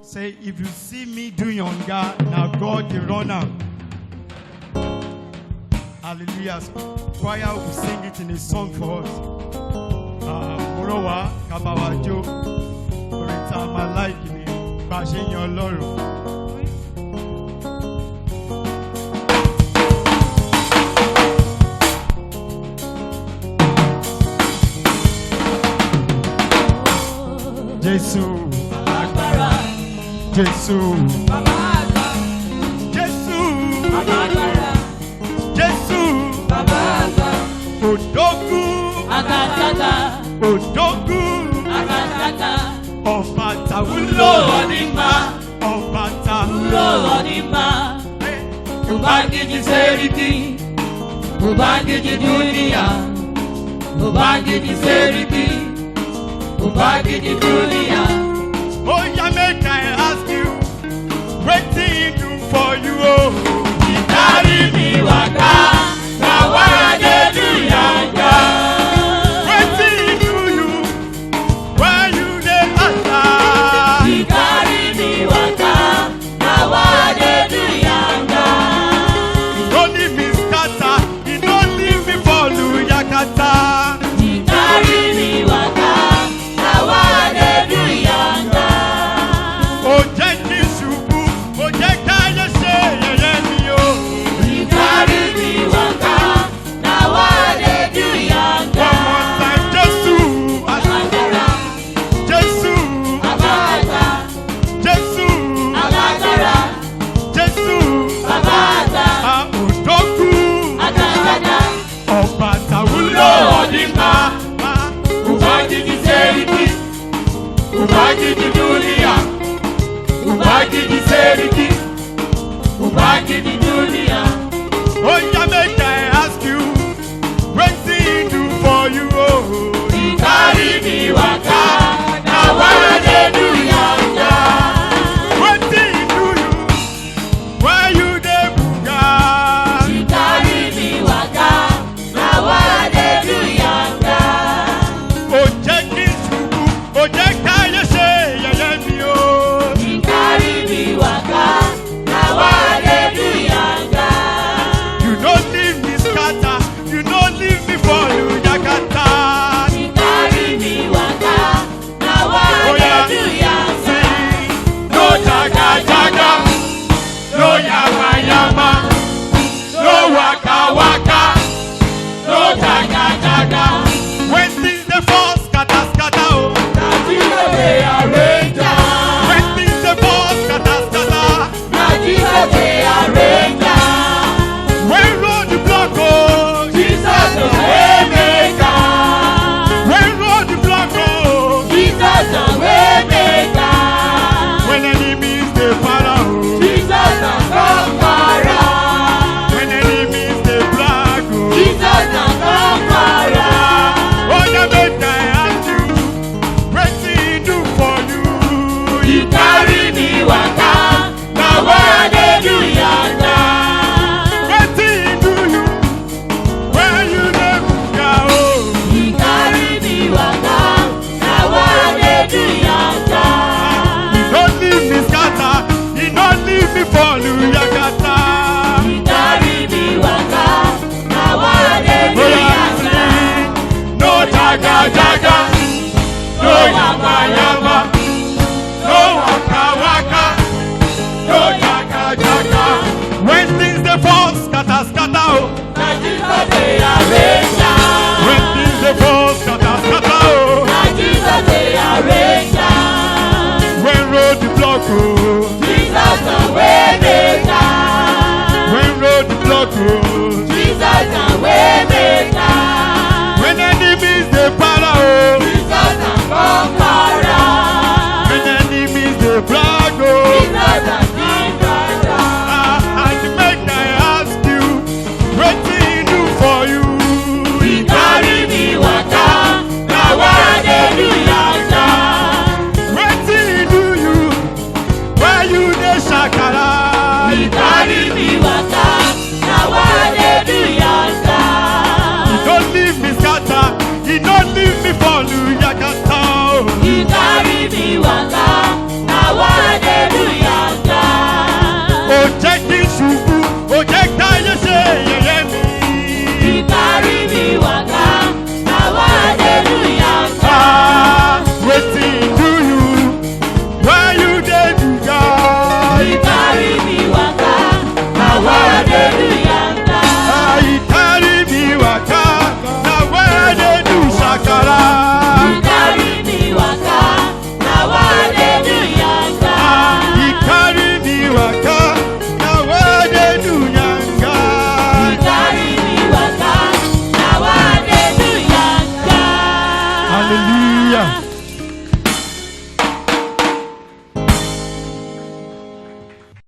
Say, if you see me doing younger, now God the runner. Hallelujah. Choir will sing it in a song for us. Morowa, Kabawajo, Orita Malaikini, Bashin your Lord. Jesu, Alagbara, Jesu, Alagbara, Jesu, Alagbara, Jesu, Alagbara, Odogu, Agatata, Odogu, Agatata, Obata Ulo Odimba, Obata Ulo Odimba, Ubangiji Seriki, Ubangiji Dunia, Ubangiji Seriki, Ubangiji Dunia. Oh, yeah, make I ask you, waiting do for you, oh. He carry me waka, now why they do yanga? Waiting do you, why you dey answer? He carry me waka, now why they do yanga? He don't leave me scatter, he don't leave me fall to Yakata. He carry me waka, now why they do yanga? Oh, Jenny Shubu, oh, Jekaya say, yeah, me, oh. He carry me waka, now why they do yanga? One more time, Jesu, Alagbara, Jesu, Alagbara, Jesu, Alagbara, Jesu, Alagbara, Odogu, Agatata, Obata Ulo Odimba, Ubangiji Seriki, Ubangiji Dunia, Ubangiji Seriki, Ubangiji Dunia. Oh, yeah, make I ask you, waiting do for you, oh. He carry me waka, now why they do yanga? Waiting do you, why you dey buga? He carry me waka, now why they do yanga? Oh, Jenny Shubu, oh, Jekaya say, yeah, me, oh. He carry me waka, now why they do yanga? You don't leave me scatter, you don't leave me fall to Yakata. He carry me waka, now why Oh, they yeah. do yanga? No jaga jaga, no yama yama, no waka waka, no jaga jaga. When things dey fall scatter scatter, oh. Na Jesus dey arrange am. When things dey fall scatter scatter. Na Jesus dey arrange am. When road block, oh. Jesus the way maker. When road block, oh. Jesus the way maker. When enemies dey para, oh. Jesus the conqueror. When enemies dey black, oh. Jesus the conqueror. Oh, yeah, make I ask you, wetin he do for you? He carry me waka,